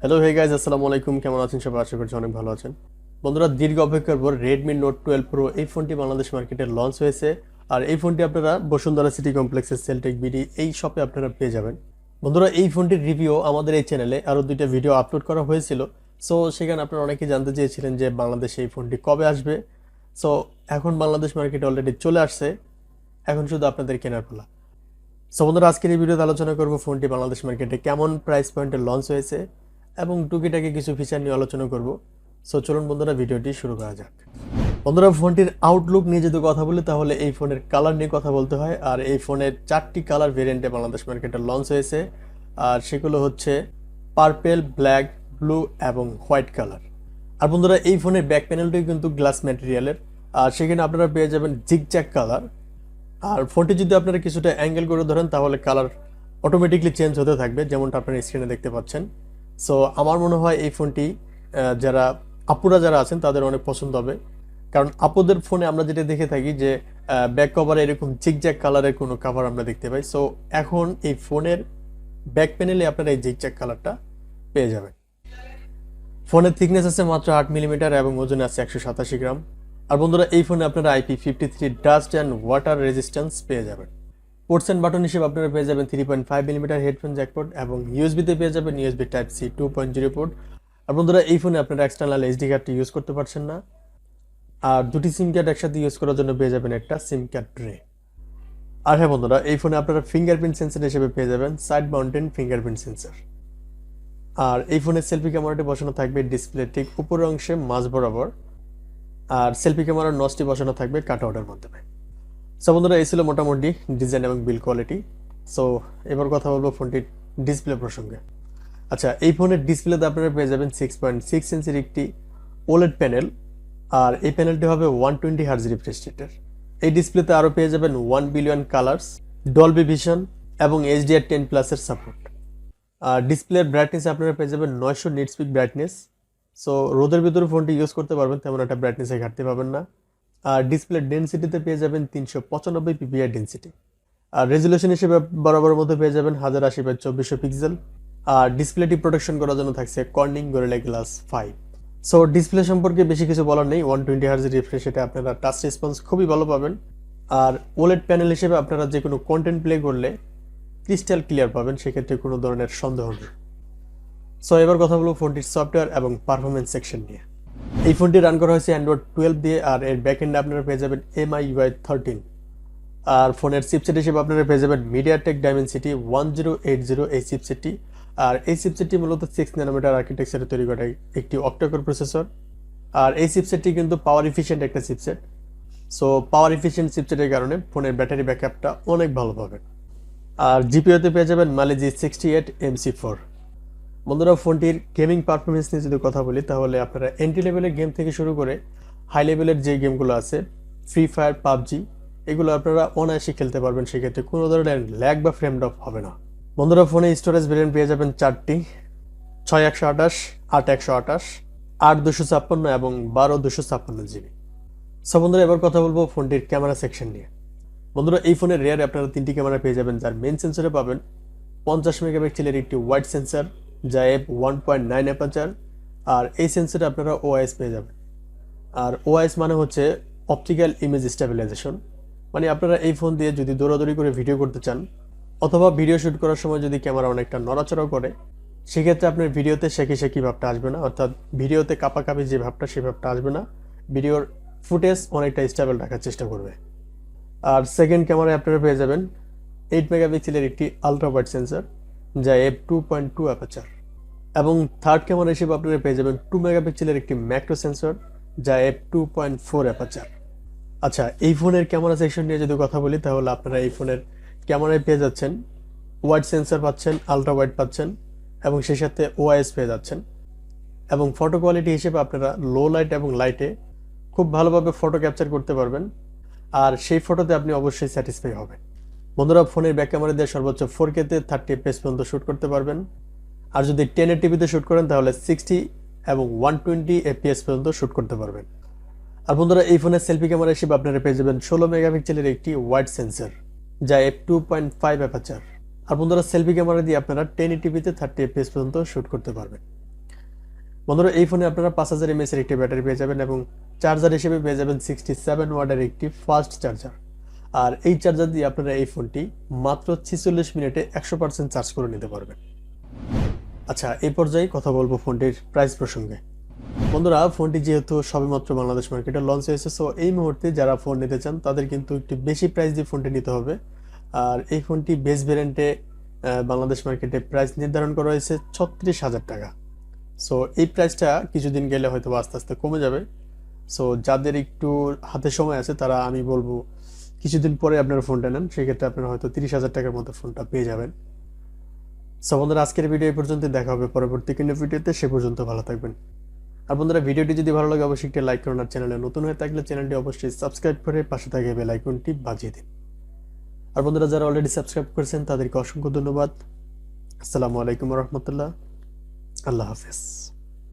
Hello hey guys, আসসালামু আলাইকুম। কেমন আছেন সবাই? আশা করছি অনেক ভালো আছেন। বন্ধুরা, দীর্ঘ অপেক্ষার পর রেডমি নোট 12 প্রো এই ফোনটি বাংলাদেশ মার্কেটে লঞ্চ হয়েছে। আর এই ফোনটি আপনারা বসুন্ধরা সিটি কমপ্লেক্সের সেলটেক বিডি এই শপে আপনারা পেয়ে যাবেন। বন্ধুরা, এই ফোনটির রিভিউ আমাদের এই চ্যানেলে আরও দুইটা ভিডিও আপলোড করা হয়েছিল। সো সেখানে আপনারা অনেকেই জানতে চেয়েছিলেন যে বাংলাদেশে এই ফোনটি কবে আসবে। সো এখন বাংলাদেশ মার্কেটে অলরেডি চলে আসছে, এখন শুধু আপনাদের কেনার পালা। সো বন্ধুরা, আজকের এই ভিডিওতে আলোচনা করব ফোনটি বাংলাদেশ মার্কেটে কেমন প্রাইস পয়েন্টে লঞ্চ হয়েছে এবং টুকিটাকি কিছু ফিচার নিয়ে আলোচনা করব। সো চলুন বন্ধুরা, ভিডিওটি শুরু করা যাক। বন্ধুরা, ফোনটির আউটলুক নিয়ে যদি কথা বলি তাহলে এই ফোনের কালার নিয়ে কথা বলতে হয়। আর এই ফোনের 4টি কালার ভেরিয়েন্টে বাংলাদেশ মার্কেটে লঞ্চ হয়েছে। আর সেগুলো হচ্ছে পার্পেল, ব্ল্যাক, ব্লু এবং হোয়াইট কালার। আর বন্ধুরা, এই ফোনের ব্যাক প্যানেলটি কিন্তু গ্লাস ম্যাটেরিয়ালের। আর সেখানে আপনারা পেয়ে যাবেন জিগজ্যাগ কালার। আর ফোনটি যদি আপনারা কিছুটা অ্যাঙ্গেল করে ধরেন তাহলে কালার অটোমেটিকলি চেঞ্জ হতে থাকবে, যেমনটা আপনারা স্ক্রিনে দেখতে পাচ্ছেন। সো আমার মনে হয় এই ফোনটি যারা আপুরা যারা আছেন তাদের অনেক পছন্দ হবে, কারণ আপুদের ফোনে আমরা যেটা দেখে থাকি যে ব্যাক কভারে এরকম জিগজ্যাগ কালারের কোনো কাভার আমরা দেখতে পাই। সো এখন এই ফোনের ব্যাক প্যানেলে আপনারা এই জিগজ্যাগ কালারটা পেয়ে যাবেন। ফোনের থিকনেস আছে মাত্র 8 মিলিমিটার এবং ওজন আছে 187 গ্রাম। আর বন্ধুরা, এই ফোনে আপনারা IP53 dust and water resistance পেয়ে যাবেন। পোর্টস অ্যান্ড বাটন হিসেবে আপনারা পেয়ে যাবেন 3.5 মিলিমিটার হেডফোন জ্যাকপোর্ট এবং ইউএসবিতে পেয়ে যাবেন ইউএসবি টাইপ সি 2.0 পোর্ট। আর বন্ধুরা, এই ফোনে আপনারা এক্সটার্নাল এইচডি কার্ডটি ইউজ করতে পারছেন না। আর দুটি সিম কার্ড একসাথে ইউজ করার জন্য পেয়ে যাবেন একটা সিম কার্ড ট্রে। আর হ্যাঁ বন্ধুরা, এই ফোনে আপনারা ফিঙ্গারপ্রিন্ট সেন্সর হিসেবে পেয়ে যাবেন সাইড মাউন্টেন ফিঙ্গারপ্রিন্ট সেন্সর। আর এই ফোনের সেলফি ক্যামেরাটি বসানো থাকবে ডিসপ্লে ঠিক উপরের অংশে মাঝ বরাবর। আর সেলফি ক্যামেরার নচটি বসানো থাকবে কাট আউটের মাধ্যমে। সো বন্ধুরা, এই ছিল মোটামুটি ডিজাইন এবং বিল্ড কোয়ালিটি। সো এবার কথা বলবো ফোনটির ডিসপ্লে প্রসঙ্গে। আচ্ছা, এই ফোনের ডিসপ্লেতে আপনারা পেয়ে যাবেন 6.6 ইঞ্চির একটি ওলেড প্যানেল। আর এই প্যানেলটি হবে 120 হার্জ রিফ্রেশ রেটের। এই ডিসপ্লেতে আরও পেয়ে যাবেন 1 বিলিয়ন কালার্স, ডলবি ভিশন এবং HDR10+ এর সাপোর্ট। আর ডিসপ্লের ব্রাইটনেস আপনারা পেয়ে যাবেন 900 নিটস পিক ব্রাইটনেস। সো রোদের ভিতরে ফোনটি ইউজ করতে পারবেন, তেমন একটা ব্রাইটনেসে ঘাটতি পাবেন না। আর ডিসপ্লে ডেনসিটিতে পেয়ে যাবেন 395 পিপিআই ডেনসিটি। আর রেজুলেশন হিসেবে বরাবরের মধ্যে পেয়ে যাবেন 1080x2400 পিক্সেল। আর ডিসপ্লেটি প্রোটেকশন করার জন্য থাকছে Corning gorilla glass 5। So display সম্পর্কে বেশি কিছু বলার নেই, 120 হার্জ রিফ্রেশ রেটে আপনারা টাচ রেসপন্স খুবই ভালো পাবেন। আর ওলেড প্যানেল হিসেবে আপনারা যে কোনো কন্টেন্ট প্লে করলে ক্রিস্টাল ক্লিয়ার পাবেন, সেক্ষেত্রে কোনো ধরনের সন্দেহ নেই। সো এবার কথা বলবো ফোনটির সফটওয়্যার এবং পারফরমেন্স সেকশন নিয়ে। এই ফোনটি রান করা হয়েছে অ্যান্ড্রয়েড 12 দিয়ে। আর এর ব্যাকএন্ডে আপনারা পেয়ে যাবেন MIUI 13। আর ফোনের চিপসেট হিসেবে আপনারা পেয়ে যাবেন মিডিয়াটেক ডাইমেনসিটি 1080 এই চিপসেটটি। আর এই চিপসেটটি মূলত 6 ন্যানোমিটার আর্কিটেকচারে তৈরি করা একটি অক্টাকোর প্রসেসর। আর এই চিপসেটটি কিন্তু পাওয়ার এফিশিয়েন্ট একটা চিপসেট। সো পাওয়ার এফিশিয়েন্ট চিপসেটের কারণে ফোনের ব্যাটারি ব্যাকআপটা অনেক ভালো পাবেন। আর জিপিওতে পেয়ে যাবেন মালিজি 68MC4। বন্ধুরা, ফোনটির গেমিং পারফরমেন্স নিয়ে যদি কথা বলি তাহলে আপনারা এন্ট্রি লেভেলের গেম থেকে শুরু করে হাই লেভেলের যে গেমগুলো আছে, ফ্রি ফায়ার, পাবজি, এগুলো আপনারা অনায়াসে খেলতে পারবেন। সেক্ষেত্রে কোনো ধরনের ল্যাগ বা ফ্রেম ড্রপ হবে না। বন্ধুরা, ফোনে স্টোরেজ ভেরিয়েন্ট পেয়ে যাবেন 4টি: 6 128, 8 128, 8 256 এবং 12 256 জিবি। সো বন্ধুরা, এবার কথা বলবো ফোনটির ক্যামেরা সেকশন নিয়ে। বন্ধুরা, এই ফোনের রেয়ারে আপনারা 3টি ক্যামেরা পেয়ে যাবেন, যার মেন সেন্সরে পাবেন 50 মেগাপিক্সেলের একটি ওয়াইড সেন্সর যা f1.9 অ্যাপারচার। আর এই সেন্সরে আপনারা ওআইএস পেয়ে যাবেন। আর ওআইএস মানে হচ্ছে অপটিক্যাল ইমেজ স্টেবিলাইজেশন। মানে আপনারা এই ফোন দিয়ে যদি দৌড়াদৌড়ি করে ভিডিও করতে চান অথবা ভিডিও শ্যুট করার সময় যদি ক্যামেরা অনেকটা নড়াচড়াও করে, সেক্ষেত্রে আপনার ভিডিওতে শেকি শেকি ভাবটা আসবে না, অর্থাৎ ভিডিওতে কাঁপাকাঁপি যে ভাবটা সেই ভাবটা আসবে না। ভিডিওর ফুটেজ অনেকটা স্টেবল রাখার চেষ্টা করবে। আর সেকেন্ড ক্যামেরায় আপনারা পেয়ে যাবেন 8 মেগাপিক্সেলের একটি আলট্রা ওয়াইড সেন্সর যা f2.2 অ্যাপারচার। এবং থার্ড ক্যামেরা হিসেবে আপনারা পেয়ে যাবেন 2 মেগাপিক্সেলের একটি ম্যাক্রো সেন্সর যা f2.4 অ্যাপারচার। আচ্ছা, এই ফোনের ক্যামেরা সেকশন নিয়ে যদি কথা বলি তাহলে আপনারা এই ফোনের ক্যামেরায় পেয়ে যাচ্ছেন ওয়াইড সেন্সর পাচ্ছেন, আলট্রা ওয়াইড পাচ্ছেন এবং সেই সাথে ওআইএস পেয়ে যাচ্ছেন। এবং ফটো কোয়ালিটি হিসেবে আপনারা লো লাইট এবং লাইটে খুব ভালোভাবে ফটো ক্যাপচার করতে পারবেন। আর সেই ফটোতে আপনি অবশ্যই স্যাটিসফাই হবেন। বন্ধুরা, ফোনের ব্যাক ক্যামেরা দিয়ে সর্বোচ্চ 4K-তে 30 FPS পর্যন্ত শ্যুট করতে পারবেন। আর যদি 1080p-তে শ্যুট করেন তাহলে 60 এবং 120 FPS পর্যন্ত শ্যুট করতে পারবেন। আর বন্ধুরা, এই ফোনের সেলফি ক্যামেরা হিসেবে আপনারা পেয়ে যাবেন 16 মেগাপিক্সেলের একটি ওয়াইড সেন্সর যা f2.5 অ্যাপারচার। আর বন্ধুরা, সেলফি ক্যামেরা দিয়ে আপনারা 1080p-তে 30 FPS পর্যন্ত শ্যুট করতে পারবেন। বন্ধুরা এই ফোনে আপনারা 5000 mAh এর একটি ব্যাটারি পেয়ে যাবেন এবং চার্জার হিসেবে পেয়ে যাবেন 67 ওয়াটের একটি ফাস্ট চার্জার। আর এই চার্জার দিয়ে আপনারা এই ফোনটি মাত্র 46 মিনিটে 100% চার্জ করে নিতে পারবেন। আচ্ছা, এই পর্যায়ে কথা বলবো ফোনটির প্রাইস প্রসঙ্গে। বন্ধুরা ফোনটি যেহেতু সবেমাত্র বাংলাদেশ মার্কেটে লঞ্চ হয়েছে, সো এই মুহূর্তে যারা ফোন নিতে চান তাদের কিন্তু একটু বেশি প্রাইস দিয়ে ফোনটি নিতে হবে। আর এই ফোনটি বেস ভ্যারিয়েন্টে বাংলাদেশ মার্কেটে প্রাইস নির্ধারণ করা হয়েছে 36,000 টাকা। সো এই প্রাইসটা কিছুদিন গেলে হয়তো আস্তে আস্তে কমে যাবে। সো যাদের একটু হাতে সময় আছে তারা আমি বলবো কিছুদিন পরে আপনারা ফোনটা নেন, সেক্ষেত্রে আপনারা হয়তো 30,000 টাকার মতো ফোনটা পেয়ে যাবেন। সো বন্ধুরা আজকের ভিডিও এই পর্যন্ত, দেখা হবে পরবর্তী কোনো ভিডিওতে, সে পর্যন্ত ভালো থাকবেন। আর বন্ধুরা ভিডিওটি যদি ভালো লাগে অবশ্যই একটি লাইক করুন, আর চ্যানেলে নতুন হয়ে থাকলে চ্যানেলটি অবশ্যই সাবস্ক্রাইব করে পাশে থাকা বেল আইকনটি বাজিয়ে দিন। আর বন্ধুরা যারা অলরেডি সাবস্ক্রাইব করেছেন তাদেরকে অসংখ্য ধন্যবাদ। আসসালামু আলাইকুম রহমতুল্লাহ, আল্লাহ হাফেজ।